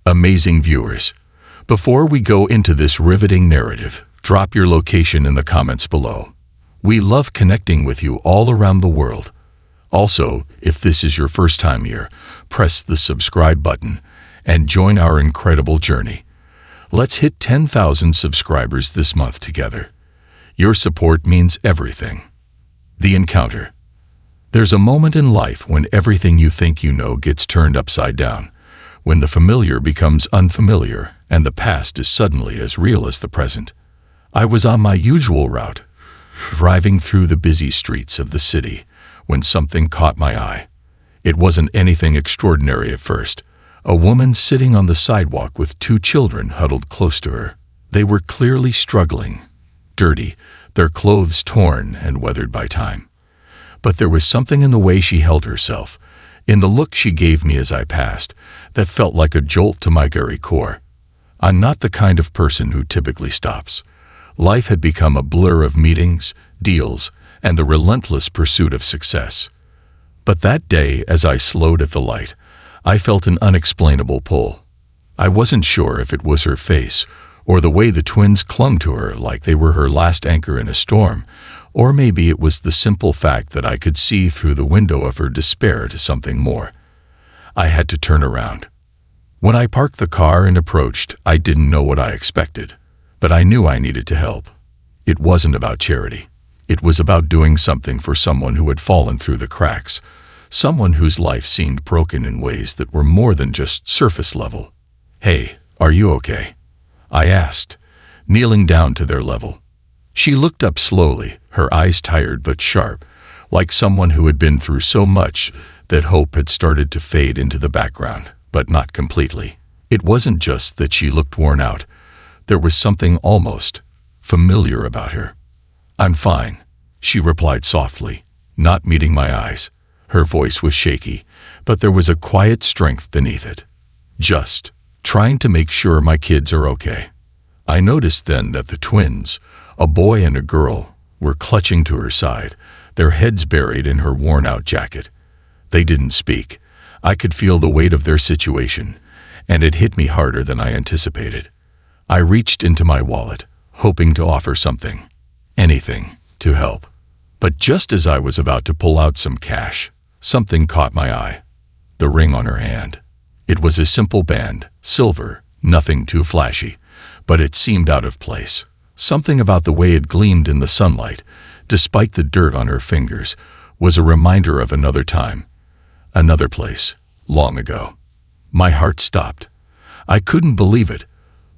Amazing viewers, before we go into this riveting narrative, drop your location in the comments below. We love connecting with you all around the world. Also, if this is your first time here, press the subscribe button and join our incredible journey. Let's hit 10,000 subscribers this month together. Your support means everything. The encounter. There's a moment in life when everything you think you know gets turned upside down, when the familiar becomes unfamiliar and the past is suddenly as real as the present. I was on my usual route, driving through the busy streets of the city, when something caught my eye. It wasn't anything extraordinary at first. A woman sitting on the sidewalk with two children huddled close to her. They were clearly struggling, dirty, their clothes torn and weathered by time. But there was something in the way she held herself, in the look she gave me as I passed, that felt like a jolt to my very core. I'm not the kind of person who typically stops. Life had become a blur of meetings, deals, and the relentless pursuit of success. But that day, as I slowed at the light, I felt an unexplainable pull. I wasn't sure if it was her face, or the way the twins clung to her like they were her last anchor in a storm, or maybe it was the simple fact that I could see through the window of her despair to something more. I had to turn around. When I parked the car and approached, I didn't know what I expected, but I knew I needed to help. It wasn't about charity. It was about doing something for someone who had fallen through the cracks, someone whose life seemed broken in ways that were more than just surface level. "Hey, are you okay?" I asked, kneeling down to their level. She looked up slowly, her eyes tired but sharp, like someone who had been through so much that hope had started to fade into the background, but not completely. It wasn't just that she looked worn out. There was something almost familiar about her. "I'm fine," she replied softly, not meeting my eyes. Her voice was shaky, but there was a quiet strength beneath it. "Just trying to make sure my kids are okay." I noticed then that the twins, a boy and a girl, were clutching to her side, their heads buried in her worn-out jacket. They didn't speak. I could feel the weight of their situation, and it hit me harder than I anticipated. I reached into my wallet, hoping to offer something, anything, to help. But just as I was about to pull out some cash, something caught my eye. The ring on her hand. It was a simple band, silver, nothing too flashy, but it seemed out of place. Something about the way it gleamed in the sunlight, despite the dirt on her fingers, was a reminder of another time, another place, long ago. My heart stopped. I couldn't believe it,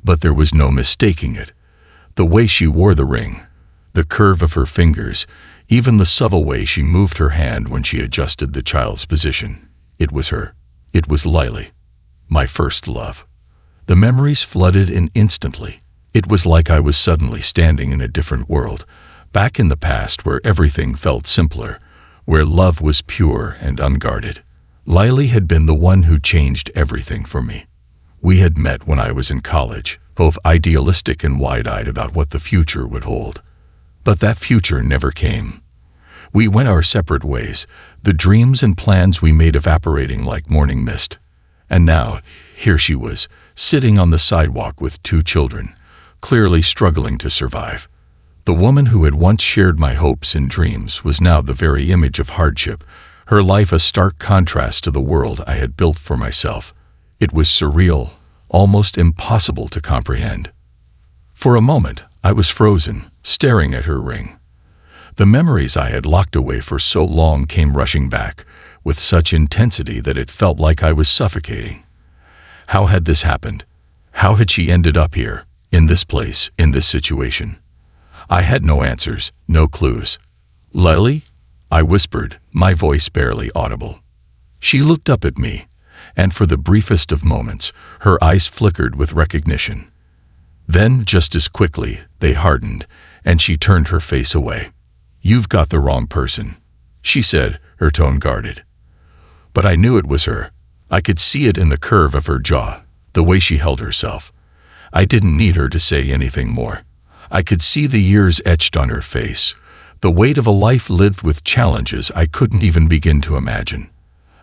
but there was no mistaking it. The way she wore the ring, the curve of her fingers, even the subtle way she moved her hand when she adjusted the child's position. It was her. It was Lily, my first love. The memories flooded in instantly. It was like I was suddenly standing in a different world, back in the past where everything felt simpler, where love was pure and unguarded. Lily had been the one who changed everything for me. We had met when I was in college, both idealistic and wide-eyed about what the future would hold. But that future never came. We went our separate ways, the dreams and plans we made evaporating like morning mist. And now, here she was, sitting on the sidewalk with two children, clearly struggling to survive. The woman who had once shared my hopes and dreams was now the very image of hardship, her life a stark contrast to the world I had built for myself. It was surreal, almost impossible to comprehend. For a moment, I was frozen, staring at her ring. The memories I had locked away for so long came rushing back, with such intensity that it felt like I was suffocating. How had this happened? How had she ended up here, in this place, in this situation? I had no answers, no clues. "Lily?" I whispered, my voice barely audible. She looked up at me, and for the briefest of moments, her eyes flickered with recognition. Then, just as quickly, they hardened, and she turned her face away. "You've got the wrong person," she said, her tone guarded. But I knew it was her. I could see it in the curve of her jaw, the way she held herself. I didn't need her to say anything more. I could see the years etched on her face, the weight of a life lived with challenges I couldn't even begin to imagine.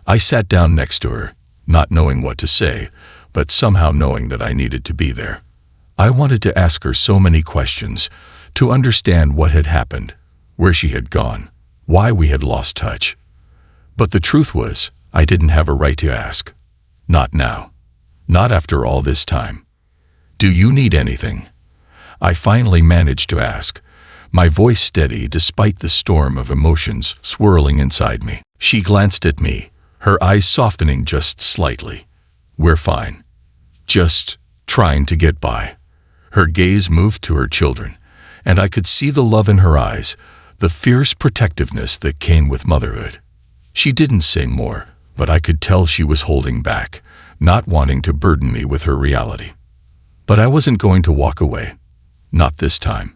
I sat down next to her, not knowing what to say, but somehow knowing that I needed to be there. I wanted to ask her so many questions, to understand what had happened, where she had gone, why we had lost touch. But the truth was, I didn't have a right to ask. Not now. Not after all this time. Do you need anything? I finally managed to ask, my voice steady despite the storm of emotions swirling inside me. She glanced at me, her eyes softening just slightly. We're fine. Just trying to get by. Her gaze moved to her children, and I could see the love in her eyes, the fierce protectiveness that came with motherhood. She didn't say more, but I could tell she was holding back, not wanting to burden me with her reality. But I wasn't going to walk away. Not this time.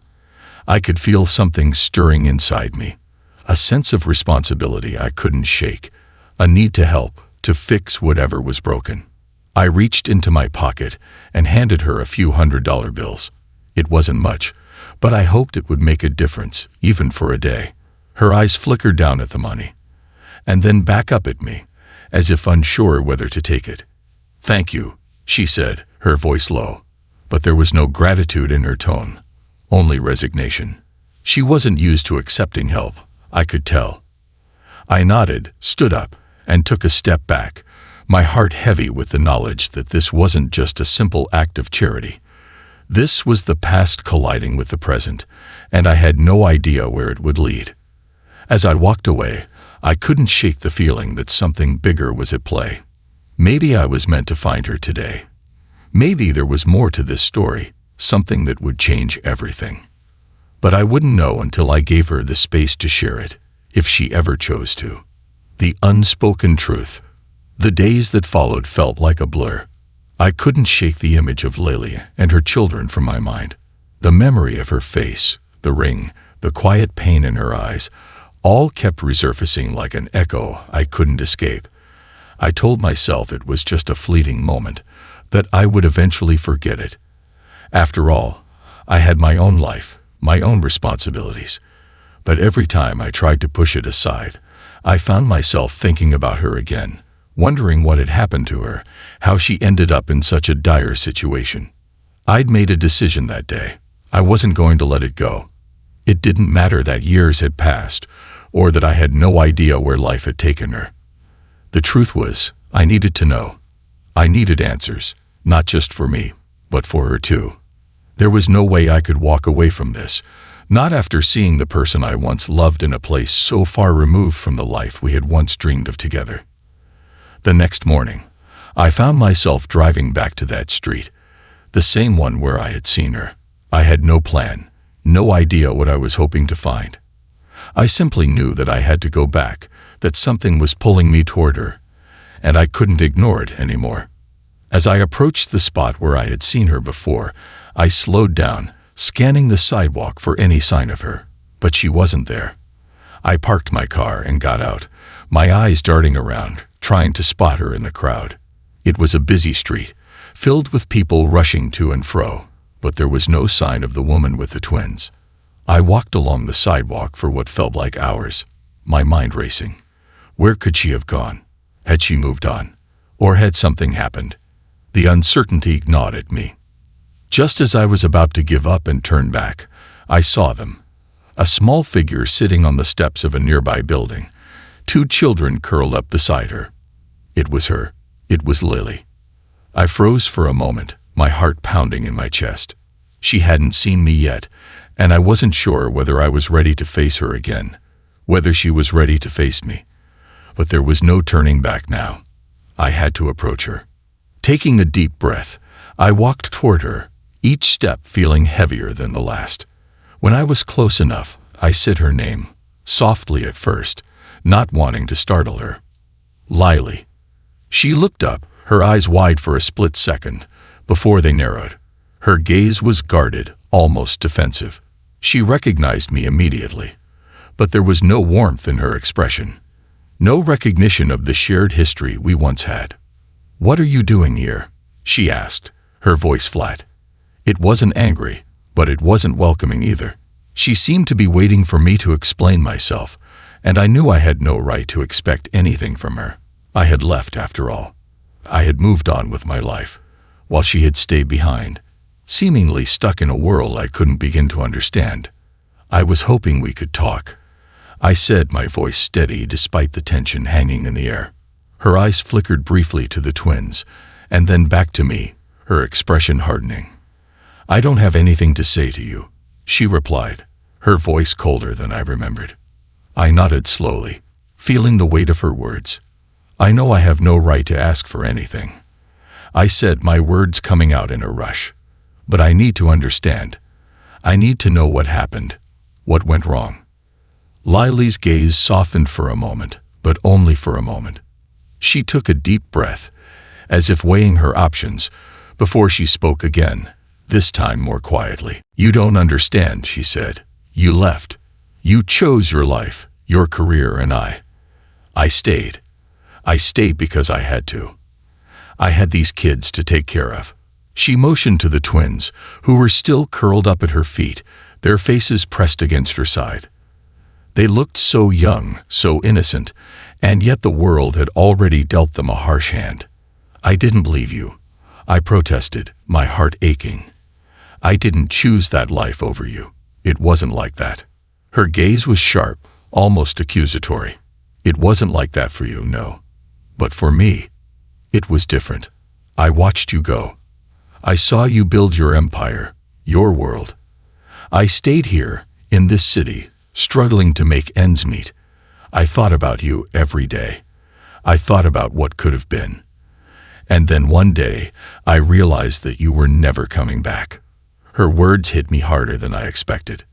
I could feel something stirring inside me, a sense of responsibility I couldn't shake, a need to help, to fix whatever was broken. I reached into my pocket and handed her a few $100 bills. It wasn't much, but I hoped it would make a difference, even for a day. Her eyes flickered down at the money, and then back up at me, as if unsure whether to take it. "Thank you," she said, her voice low, but there was no gratitude in her tone, only resignation. She wasn't used to accepting help, I could tell. I nodded, stood up, and took a step back, my heart heavy with the knowledge that this wasn't just a simple act of charity. This was the past colliding with the present, and I had no idea where it would lead. As I walked away, I couldn't shake the feeling that something bigger was at play. Maybe I was meant to find her today. Maybe there was more to this story, something that would change everything. But I wouldn't know until I gave her the space to share it, if she ever chose to. The unspoken truth. The days that followed felt like a blur. I couldn't shake the image of Lily and her children from my mind. The memory of her face, the ring, the quiet pain in her eyes, all kept resurfacing like an echo I couldn't escape. I told myself it was just a fleeting moment, that I would eventually forget it. After all, I had my own life, my own responsibilities. But every time I tried to push it aside, I found myself thinking about her again, wondering what had happened to her, how she ended up in such a dire situation. I'd made a decision that day. I wasn't going to let it go. It didn't matter that years had passed, or that I had no idea where life had taken her. The truth was, I needed to know. I needed answers, not just for me, but for her too. There was no way I could walk away from this, not after seeing the person I once loved in a place so far removed from the life we had once dreamed of together. The next morning, I found myself driving back to that street, the same one where I had seen her. I had no plan, no idea what I was hoping to find. I simply knew that I had to go back, that something was pulling me toward her, and I couldn't ignore it anymore. As I approached the spot where I had seen her before, I slowed down, scanning the sidewalk for any sign of her, but she wasn't there. I parked my car and got out, my eyes darting around, trying to spot her in the crowd. It was a busy street, filled with people rushing to and fro, but there was no sign of the woman with the twins. I walked along the sidewalk for what felt like hours, my mind racing. Where could she have gone? Had she moved on? Or had something happened? The uncertainty gnawed at me. Just as I was about to give up and turn back, I saw them. A small figure sitting on the steps of a nearby building, 2 children curled up beside her. It was her. It was Lily. I froze for a moment, my heart pounding in my chest. She hadn't seen me yet, and I wasn't sure whether I was ready to face her again, whether she was ready to face me. But there was no turning back now. I had to approach her. Taking a deep breath, I walked toward her, each step feeling heavier than the last. When I was close enough, I said her name, softly at first, not wanting to startle her. Lily. She looked up, her eyes wide for a split second, before they narrowed. Her gaze was guarded, almost defensive. She recognized me immediately, but there was no warmth in her expression, no recognition of the shared history we once had. "What are you doing here?" she asked, her voice flat. It wasn't angry, but it wasn't welcoming either. She seemed to be waiting for me to explain myself, and I knew I had no right to expect anything from her. I had left, after all. I had moved on with my life, while she had stayed behind, seemingly stuck in a whirl I couldn't begin to understand. "I was hoping we could talk," I said, my voice steady despite the tension hanging in the air. Her eyes flickered briefly to the twins, and then back to me, her expression hardening. "I don't have anything to say to you," she replied, her voice colder than I remembered. I nodded slowly, feeling the weight of her words. "I know I have no right to ask for anything," I said, my words coming out in a rush. "But I need to understand. I need to know what happened, what went wrong." Lily's gaze softened for a moment, but only for a moment. She took a deep breath, as if weighing her options, before she spoke again, this time more quietly. "You don't understand," she said. "You left. You chose your life, your career, and I stayed. I stayed because I had to. I had these kids to take care of." She motioned to the twins, who were still curled up at her feet, their faces pressed against her side. They looked so young, so innocent, and yet the world had already dealt them a harsh hand. "I didn't believe you," I protested, my heart aching. "I didn't choose that life over you. It wasn't like that." Her gaze was sharp, almost accusatory. "It wasn't like that for you, no. But for me, it was different. I watched you go. I saw you build your empire, your world. I stayed here, in this city, struggling to make ends meet. I thought about you every day. I thought about what could have been. And then one day, I realized that you were never coming back." Her words hit me harder than I expected.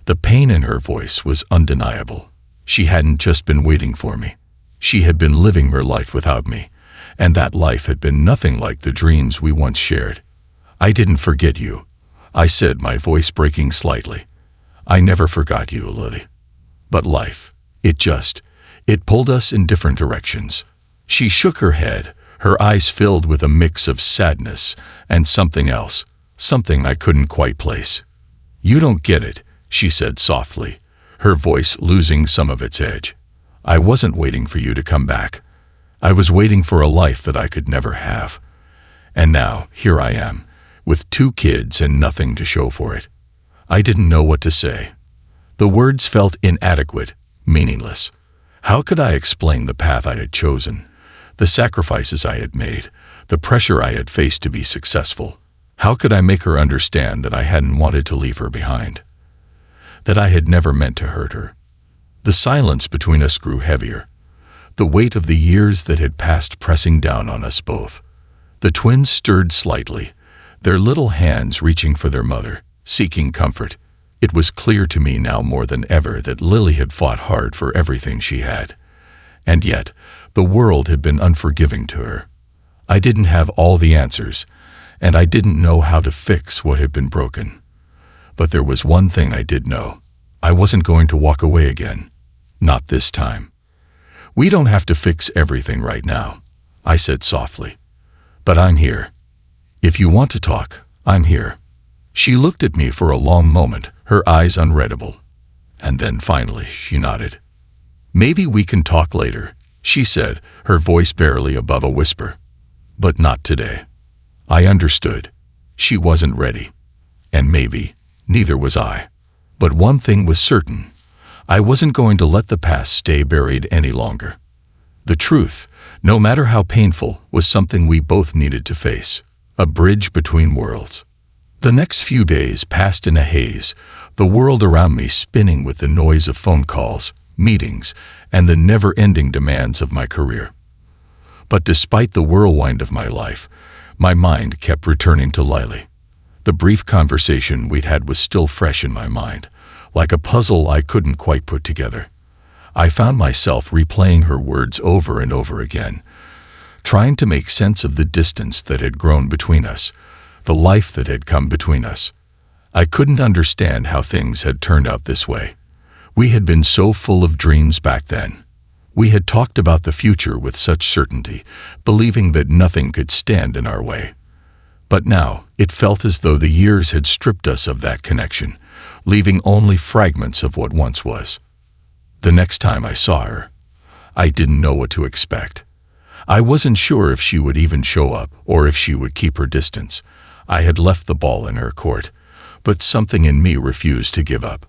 The pain in her voice was undeniable. She hadn't just been waiting for me. She had been living her life without me, and that life had been nothing like the dreams we once shared. "I didn't forget you," I said, my voice breaking slightly. "I never forgot you, Lily. But life, it pulled us in different directions." She shook her head, her eyes filled with a mix of sadness and something else, something I couldn't quite place. "You don't get it," she said softly, her voice losing some of its edge. "I wasn't waiting for you to come back. I was waiting for a life that I could never have. And now, here I am, with 2 kids and nothing to show for it." I didn't know what to say. The words felt inadequate, meaningless. How could I explain the path I had chosen, the sacrifices I had made, the pressure I had faced to be successful? How could I make her understand that I hadn't wanted to leave her behind, that I had never meant to hurt her? The silence between us grew heavier, the weight of the years that had passed pressing down on us both. The twins stirred slightly, their little hands reaching for their mother, seeking comfort. It was clear to me now more than ever that Lily had fought hard for everything she had. And yet, the world had been unforgiving to her. I didn't have all the answers, and I didn't know how to fix what had been broken. But there was one thing I did know. I wasn't going to walk away again. Not this time. "We don't have to fix everything right now," I said softly. "But I'm here. If you want to talk, I'm here." She looked at me for a long moment, her eyes unreadable. And then finally she nodded. "Maybe we can talk later," she said, her voice barely above a whisper. "But not today." I understood. She wasn't ready. And maybe neither was I. But one thing was certain. I wasn't going to let the past stay buried any longer. The truth, no matter how painful, was something we both needed to face. A bridge between worlds. The next few days passed in a haze, the world around me spinning with the noise of phone calls, meetings, and the never-ending demands of my career. But despite the whirlwind of my life, my mind kept returning to Lily. The brief conversation we'd had was still fresh in my mind, like a puzzle I couldn't quite put together. I found myself replaying her words over and over again, trying to make sense of the distance that had grown between us, the life that had come between us. I couldn't understand how things had turned out this way. We had been so full of dreams back then. We had talked about the future with such certainty, believing that nothing could stand in our way. But now, it felt as though the years had stripped us of that connection, leaving only fragments of what once was. The next time I saw her, I didn't know what to expect. I wasn't sure if she would even show up or if she would keep her distance. I had left the ball in her court, but something in me refused to give up.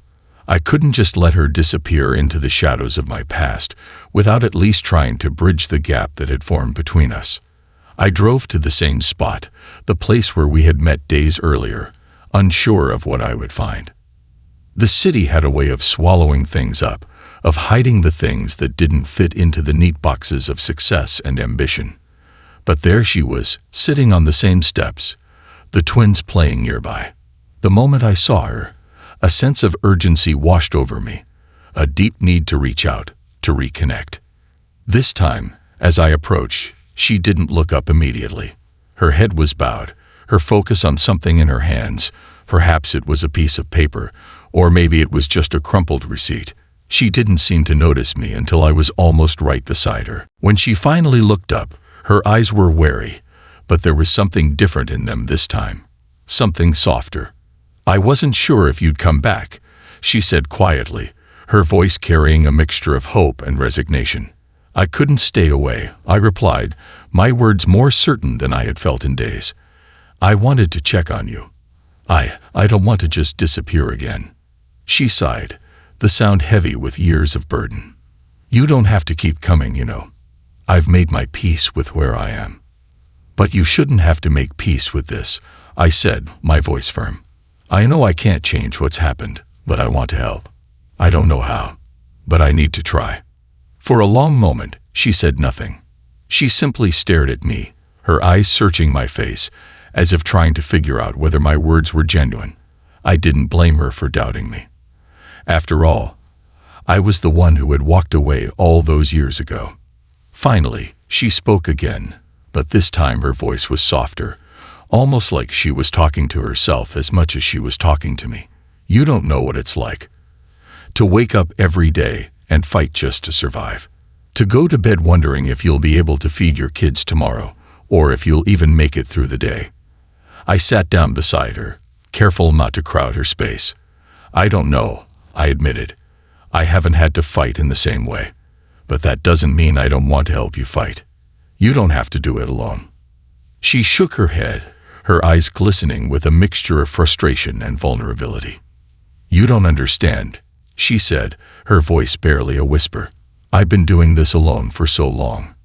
I couldn't just let her disappear into the shadows of my past without at least trying to bridge the gap that had formed between us. I drove to the same spot, the place where we had met days earlier, unsure of what I would find. The city had a way of swallowing things up, of hiding the things that didn't fit into the neat boxes of success and ambition. But there she was, sitting on the same steps, the twins playing nearby. The moment I saw her, a sense of urgency washed over me, a deep need to reach out, to reconnect. This time, as I approached, she didn't look up immediately. Her head was bowed, her focus on something in her hands. Perhaps it was a piece of paper, or maybe it was just a crumpled receipt. She didn't seem to notice me until I was almost right beside her. When she finally looked up, her eyes were wary, but there was something different in them this time. Something softer. "I wasn't sure if you'd come back," she said quietly, her voice carrying a mixture of hope and resignation. "I couldn't stay away," I replied, my words more certain than I had felt in days. "I wanted to check on you. I don't want to just disappear again." She sighed, the sound heavy with years of burden. "You don't have to keep coming, you know. I've made my peace with where I am." "But you shouldn't have to make peace with this," I said, my voice firm. "I know I can't change what's happened, but I want to help. I don't know how, but I need to try." For a long moment, she said nothing. She simply stared at me, her eyes searching my face, as if trying to figure out whether my words were genuine. I didn't blame her for doubting me. After all, I was the one who had walked away all those years ago. Finally, she spoke again, but this time her voice was softer, almost like she was talking to herself as much as she was talking to me. "You don't know what it's like to wake up every day and fight just to survive. To go to bed wondering if you'll be able to feed your kids tomorrow, or if you'll even make it through the day." I sat down beside her, careful not to crowd her space. "I don't know," I admitted. "I haven't had to fight in the same way. But that doesn't mean I don't want to help you fight. You don't have to do it alone." She shook her head, her eyes glistening with a mixture of frustration and vulnerability. "You don't understand," she said, her voice barely a whisper. "I've been doing this alone for so long.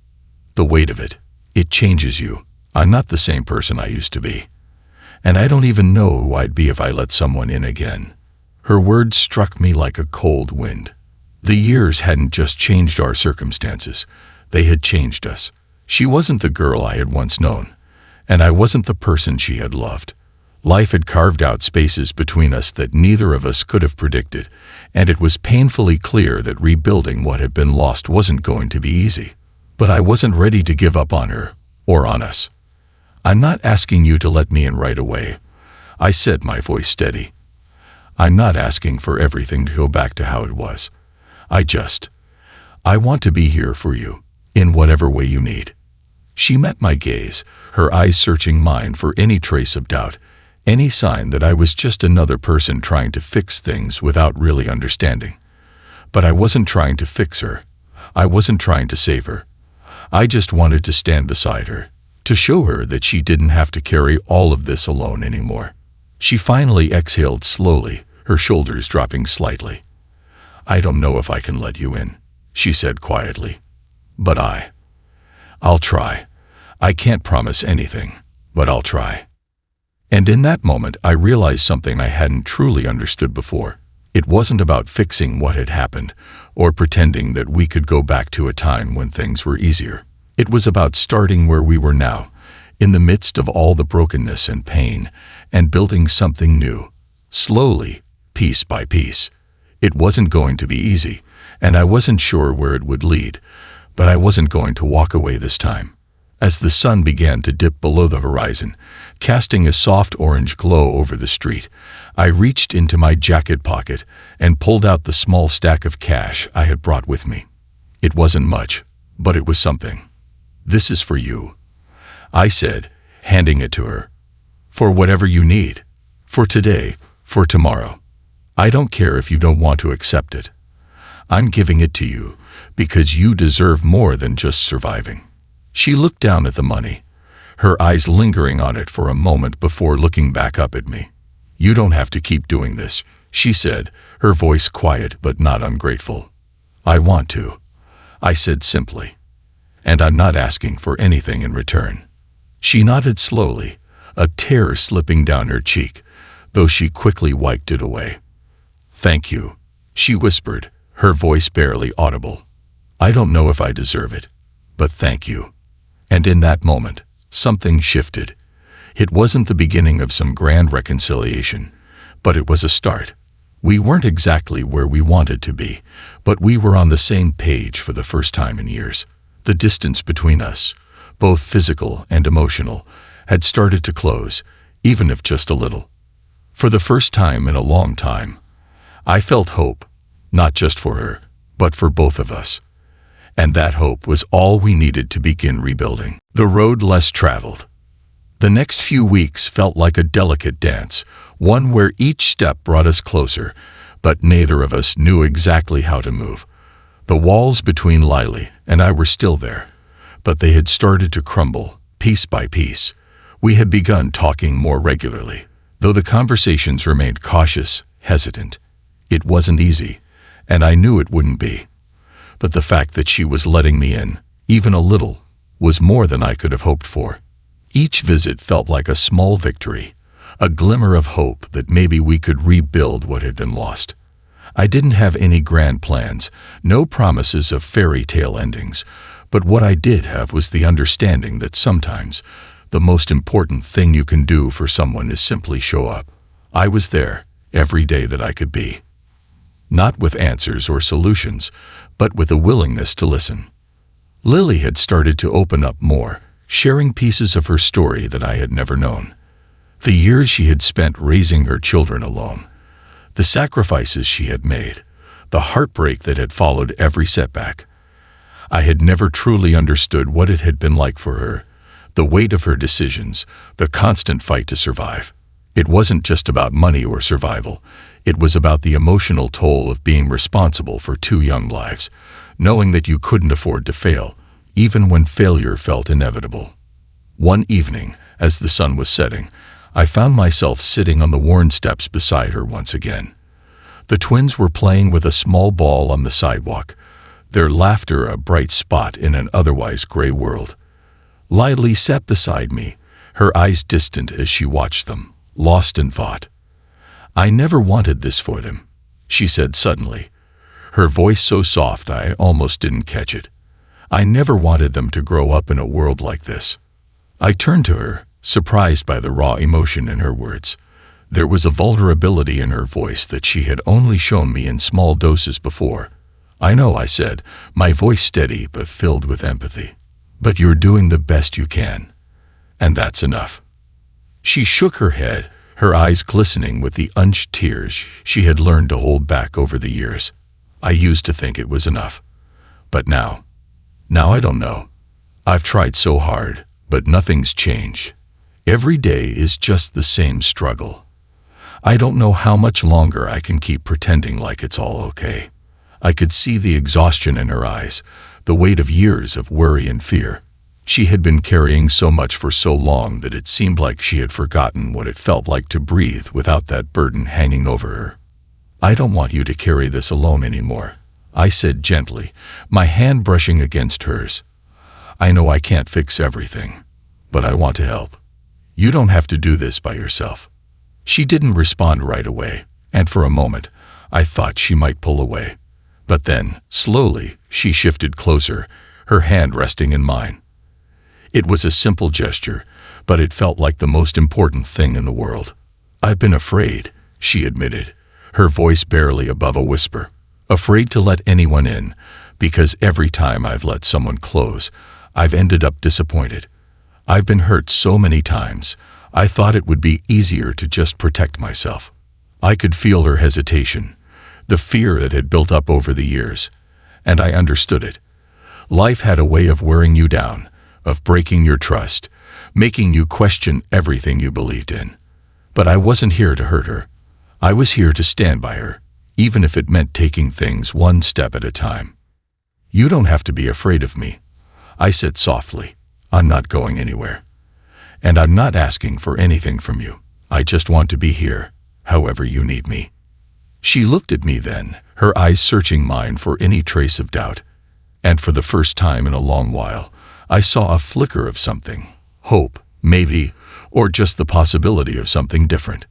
The weight of it, it changes you. I'm not the same person I used to be. And I don't even know who I'd be if I let someone in again." Her words struck me like a cold wind. The years hadn't just changed our circumstances, they had changed us. She wasn't the girl I had once known, and I wasn't the person she had loved. Life had carved out spaces between us that neither of us could have predicted, and it was painfully clear that rebuilding what had been lost wasn't going to be easy. But I wasn't ready to give up on her, or on us. "I'm not asking you to let me in right away," I said, my voice steady. "I'm not asking for everything to go back to how it was. I want to be here for you, in whatever way you need." She met my gaze, her eyes searching mine for any trace of doubt, any sign that I was just another person trying to fix things without really understanding. But I wasn't trying to fix her. I wasn't trying to save her. I just wanted to stand beside her, to show her that she didn't have to carry all of this alone anymore. She finally exhaled slowly, her shoulders dropping slightly. "I don't know if I can let you in," she said quietly. "But I'll try. I can't promise anything, but I'll try." And in that moment, I realized something I hadn't truly understood before. It wasn't about fixing what had happened, or pretending that we could go back to a time when things were easier. It was about starting where we were now, in the midst of all the brokenness and pain, and building something new, slowly, piece by piece. It wasn't going to be easy, and I wasn't sure where it would lead, but I wasn't going to walk away this time. As the sun began to dip below the horizon, casting a soft orange glow over the street, I reached into my jacket pocket and pulled out the small stack of cash I had brought with me. It wasn't much, but it was something. "This is for you," I said, handing it to her. "For whatever you need. For today, for tomorrow. I don't care if you don't want to accept it. I'm giving it to you because you deserve more than just surviving." She looked down at the money, her eyes lingering on it for a moment before looking back up at me. "You don't have to keep doing this," she said, her voice quiet but not ungrateful. "I want to," I said simply. "And I'm not asking for anything in return." She nodded slowly, a tear slipping down her cheek, though she quickly wiped it away. "Thank you," she whispered, her voice barely audible. "I don't know if I deserve it, but thank you." And in that moment, something shifted. It wasn't the beginning of some grand reconciliation, but it was a start. We weren't exactly where we wanted to be, but we were on the same page for the first time in years. The distance between us, both physical and emotional, had started to close, even if just a little. For the first time in a long time, I felt hope, not just for her, but for both of us. And that hope was all we needed to begin rebuilding. The road less traveled. The next few weeks felt like a delicate dance, one where each step brought us closer, but neither of us knew exactly how to move. The walls between Lily and I were still there, but they had started to crumble, piece by piece. We had begun talking more regularly, though the conversations remained cautious, hesitant. It wasn't easy, and I knew it wouldn't be. But the fact that she was letting me in, even a little, was more than I could have hoped for. Each visit felt like a small victory, a glimmer of hope that maybe we could rebuild what had been lost. I didn't have any grand plans, no promises of fairy tale endings, but what I did have was the understanding that sometimes the most important thing you can do for someone is simply show up. I was there every day that I could be. Not with answers or solutions, but with a willingness to listen. Lily had started to open up more, sharing pieces of her story that I had never known. The years she had spent raising her children alone, the sacrifices she had made, the heartbreak that had followed every setback. I had never truly understood what it had been like for her, the weight of her decisions, the constant fight to survive. It wasn't just about money or survival. It was about the emotional toll of being responsible for two young lives, knowing that you couldn't afford to fail, even when failure felt inevitable. One evening, as the sun was setting, I found myself sitting on the worn steps beside her once again. The twins were playing with a small ball on the sidewalk, their laughter a bright spot in an otherwise gray world. Lily sat beside me, her eyes distant as she watched them, lost in thought. "I never wanted this for them," she said suddenly, her voice so soft I almost didn't catch it. "I never wanted them to grow up in a world like this." I turned to her, surprised by the raw emotion in her words. There was a vulnerability in her voice that she had only shown me in small doses before. "I know," I said, my voice steady but filled with empathy. "But you're doing the best you can. And that's enough." She shook her head, her eyes glistening with the unshed tears she had learned to hold back over the years. "I used to think it was enough. But now I don't know. I've tried so hard, but nothing's changed. Every day is just the same struggle. I don't know how much longer I can keep pretending like it's all okay." I could see the exhaustion in her eyes, the weight of years of worry and fear. She had been carrying so much for so long that it seemed like she had forgotten what it felt like to breathe without that burden hanging over her. "I don't want you to carry this alone anymore," I said gently, my hand brushing against hers. "I know I can't fix everything, but I want to help. You don't have to do this by yourself." She didn't respond right away, and for a moment, I thought she might pull away. But then, slowly, she shifted closer, her hand resting in mine. It was a simple gesture, but it felt like the most important thing in the world. "I've been afraid," she admitted, her voice barely above a whisper. "Afraid to let anyone in, because every time I've let someone close, I've ended up disappointed. I've been hurt so many times, I thought it would be easier to just protect myself." I could feel her hesitation, the fear that had built up over the years, and I understood it. Life had a way of wearing you down, of breaking your trust, making you question everything you believed in. But I wasn't here to hurt her. I was here to stand by her, even if it meant taking things one step at a time. "You don't have to be afraid of me," I said softly. I'm not going anywhere. And I'm not asking for anything from you. I just want to be here, however you need me." She looked at me then, her eyes searching mine for any trace of doubt. And for the first time in a long while, I saw a flicker of something. Hope, maybe, or just the possibility of something different.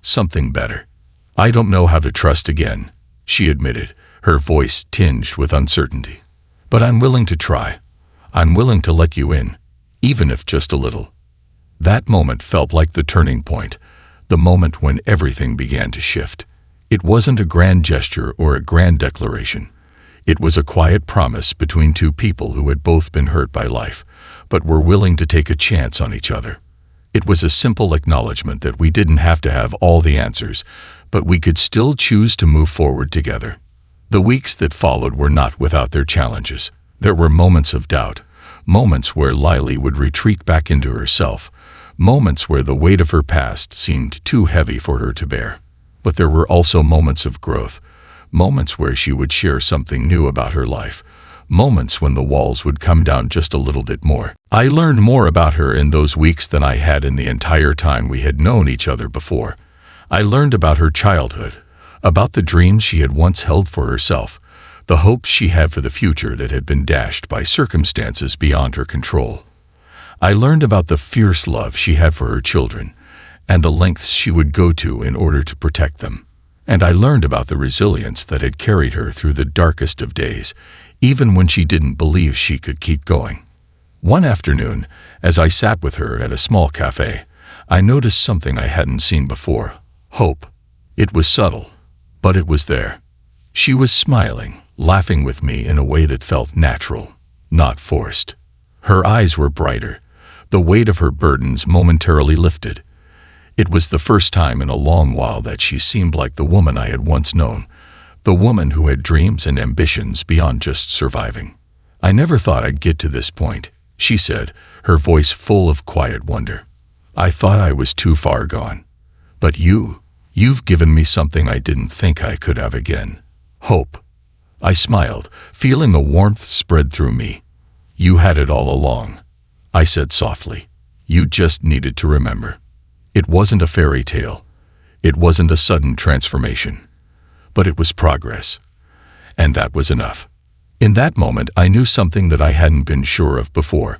Something better. "I don't know how to trust again," she admitted, her voice tinged with uncertainty. "But I'm willing to try. I'm willing to let you in, even if just a little." That moment felt like the turning point, the moment when everything began to shift. It wasn't a grand gesture or a grand declaration. It was a quiet promise between two people who had both been hurt by life, but were willing to take a chance on each other. It was a simple acknowledgement that we didn't have to have all the answers, but we could still choose to move forward together. The weeks that followed were not without their challenges. There were moments of doubt, moments where Lily would retreat back into herself, moments where the weight of her past seemed too heavy for her to bear. But there were also moments of growth, moments where she would share something new about her life, moments when the walls would come down just a little bit more. I learned more about her in those weeks than I had in the entire time we had known each other before. I learned about her childhood, about the dreams she had once held for herself, the hopes she had for the future that had been dashed by circumstances beyond her control. I learned about the fierce love she had for her children, and the lengths she would go to in order to protect them. And I learned about the resilience that had carried her through the darkest of days, even when she didn't believe she could keep going. One afternoon, as I sat with her at a small cafe, I noticed something I hadn't seen before: hope. It was subtle, but it was there. She was smiling, laughing with me in a way that felt natural, not forced. Her eyes were brighter, the weight of her burdens momentarily lifted. It was the first time in a long while that she seemed like the woman I had once known, the woman who had dreams and ambitions beyond just surviving. "I never thought I'd get to this point," she said, her voice full of quiet wonder. "I thought I was too far gone. But you've given me something I didn't think I could have again. Hope." I smiled, feeling a warmth spread through me. "You had it all along," I said softly. "You just needed to remember." It wasn't a fairy tale. It wasn't a sudden transformation. But it was progress. And that was enough. In that moment, I knew something that I hadn't been sure of before.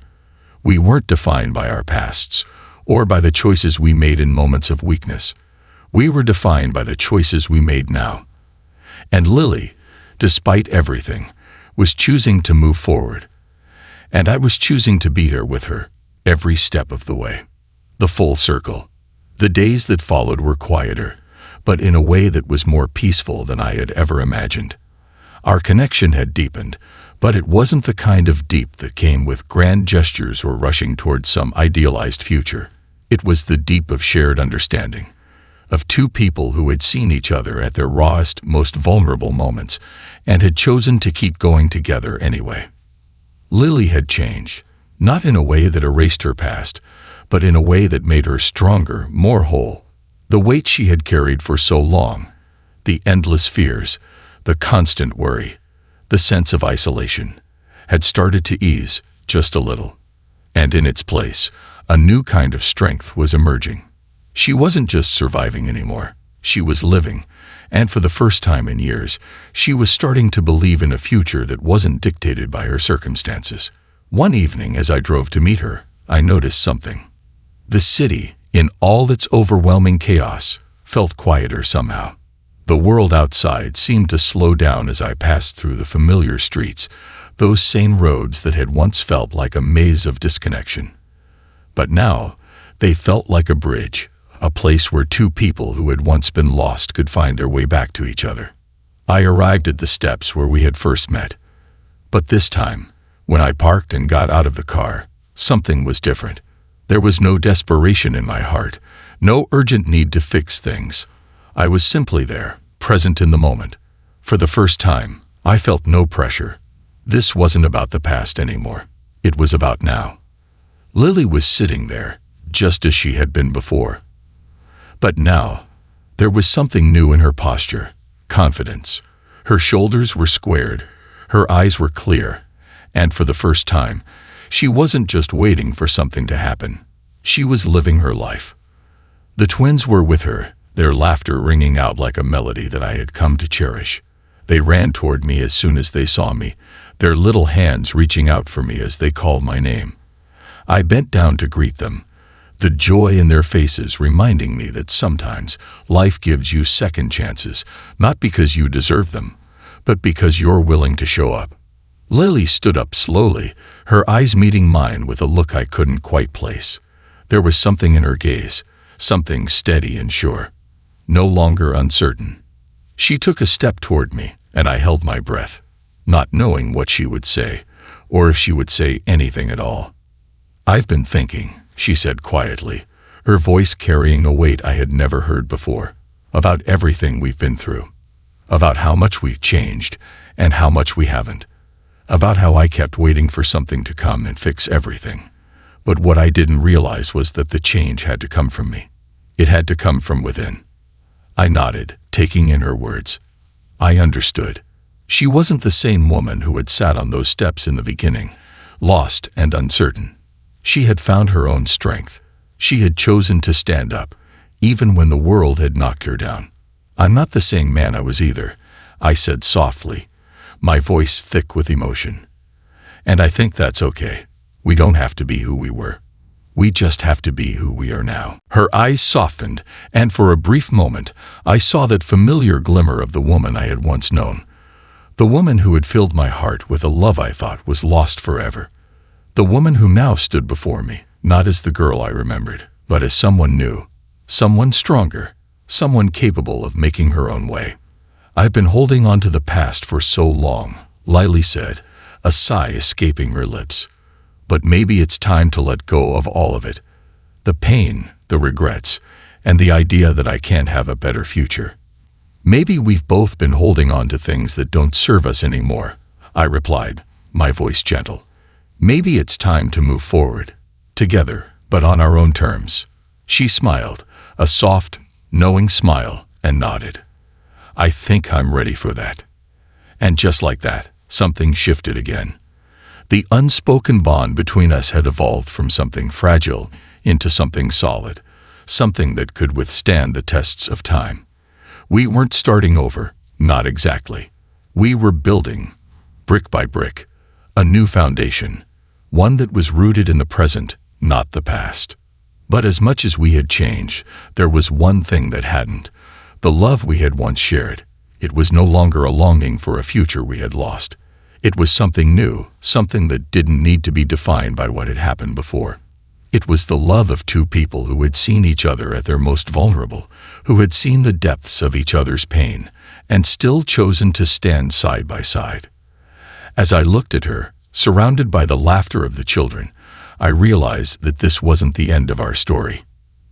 We weren't defined by our pasts, or by the choices we made in moments of weakness. We were defined by the choices we made now. And Lily, despite everything, was choosing to move forward. And I was choosing to be there with her, every step of the way. The full circle. The days that followed were quieter, but in a way that was more peaceful than I had ever imagined. Our connection had deepened, but it wasn't the kind of deep that came with grand gestures or rushing towards some idealized future. It was the deep of shared understanding, of two people who had seen each other at their rawest, most vulnerable moments, and had chosen to keep going together anyway. Lily had changed, not in a way that erased her past, but in a way that made her stronger, more whole. The weight she had carried for so long, the endless fears, the constant worry, the sense of isolation, had started to ease just a little. And in its place, a new kind of strength was emerging. She wasn't just surviving anymore. She was living, and for the first time in years, she was starting to believe in a future that wasn't dictated by her circumstances. One evening, as I drove to meet her, I noticed something. The city, in all its overwhelming chaos, felt quieter somehow. The world outside seemed to slow down as I passed through the familiar streets, those same roads that had once felt like a maze of disconnection. But now, they felt like a bridge, a place where two people who had once been lost could find their way back to each other. I arrived at the steps where we had first met. But this time, when I parked and got out of the car, something was different. There was no desperation in my heart, no urgent need to fix things. I was simply there, present in the moment. For the first time, I felt no pressure. This wasn't about the past anymore. It was about now. Lily was sitting there, just as she had been before. But now, there was something new in her posture, confidence. Her shoulders were squared, her eyes were clear, and for the first time, She wasn't just waiting for something to happen. She was living her life. The twins were with her, their laughter ringing out like a melody that I had come to cherish. They ran toward me as soon as they saw me, their little hands reaching out for me as they called my name. I bent down to greet them, the joy in their faces reminding me that sometimes life gives you second chances, not because you deserve them, but because you're willing to show up. Lily stood up slowly, her eyes meeting mine with a look I couldn't quite place. There was something in her gaze, something steady and sure, no longer uncertain. She took a step toward me, and I held my breath, not knowing what she would say, or if she would say anything at all. "I've been thinking," she said quietly, her voice carrying a weight I had never heard before, "about everything we've been through, about how much we've changed and how much we haven't, about how I kept waiting for something to come and fix everything. But what I didn't realize was that the change had to come from me. It had to come from within." I nodded, taking in her words. I understood. She wasn't the same woman who had sat on those steps in the beginning, lost and uncertain. She had found her own strength. She had chosen to stand up, even when the world had knocked her down. "I'm not the same man I was either," I said softly, my voice thick with emotion. "And I think that's okay. We don't have to be who we were. We just have to be who we are now." Her eyes softened, and for a brief moment, I saw that familiar glimmer of the woman I had once known. The woman who had filled my heart with a love I thought was lost forever. The woman who now stood before me, not as the girl I remembered, but as someone new, someone stronger, someone capable of making her own way. "I've been holding on to the past for so long," Lily said, a sigh escaping her lips. "But maybe it's time to let go of all of it. The pain, the regrets, and the idea that I can't have a better future. Maybe we've both been holding on to things that don't serve us anymore," I replied, my voice gentle. "Maybe it's time to move forward, together, but on our own terms." She smiled, a soft, knowing smile, and nodded. "I think I'm ready for that." And just like that, something shifted again. The unspoken bond between us had evolved from something fragile into something solid, something that could withstand the tests of time. We weren't starting over, not exactly. We were building, brick by brick, a new foundation, one that was rooted in the present, not the past. But as much as we had changed, there was one thing that hadn't: the love we had once shared. It was no longer a longing for a future we had lost. It was something new, something that didn't need to be defined by what had happened before. It was the love of two people who had seen each other at their most vulnerable, who had seen the depths of each other's pain, and still chosen to stand side by side. As I looked at her, surrounded by the laughter of the children, I realized that this wasn't the end of our story.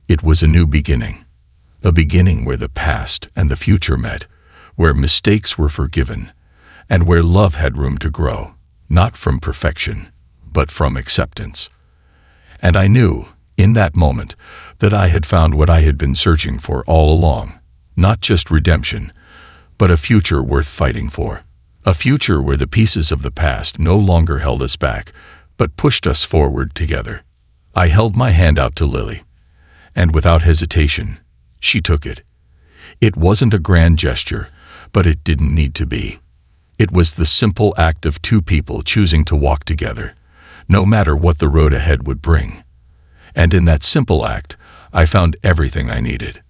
It was a new beginning. A beginning where the past and the future met, where mistakes were forgiven, and where love had room to grow, not from perfection, but from acceptance. And I knew, in that moment, that I had found what I had been searching for all along, not just redemption, but a future worth fighting for. A future where the pieces of the past no longer held us back, but pushed us forward together. I held my hand out to Lily, and without hesitation, she took it. It wasn't a grand gesture, but it didn't need to be. It was the simple act of two people choosing to walk together, no matter what the road ahead would bring. And in that simple act, I found everything I needed.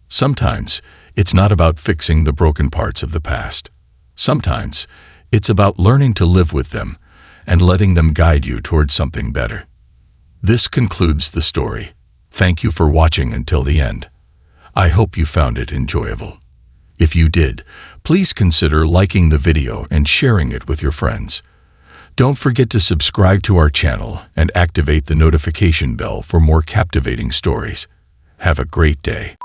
Sometimes, it's not about fixing the broken parts of the past. Sometimes, it's about learning to live with them and letting them guide you towards something better. This concludes the story. Thank you for watching until the end. I hope you found it enjoyable. If you did, please consider liking the video and sharing it with your friends. Don't forget to subscribe to our channel and activate the notification bell for more captivating stories. Have a great day.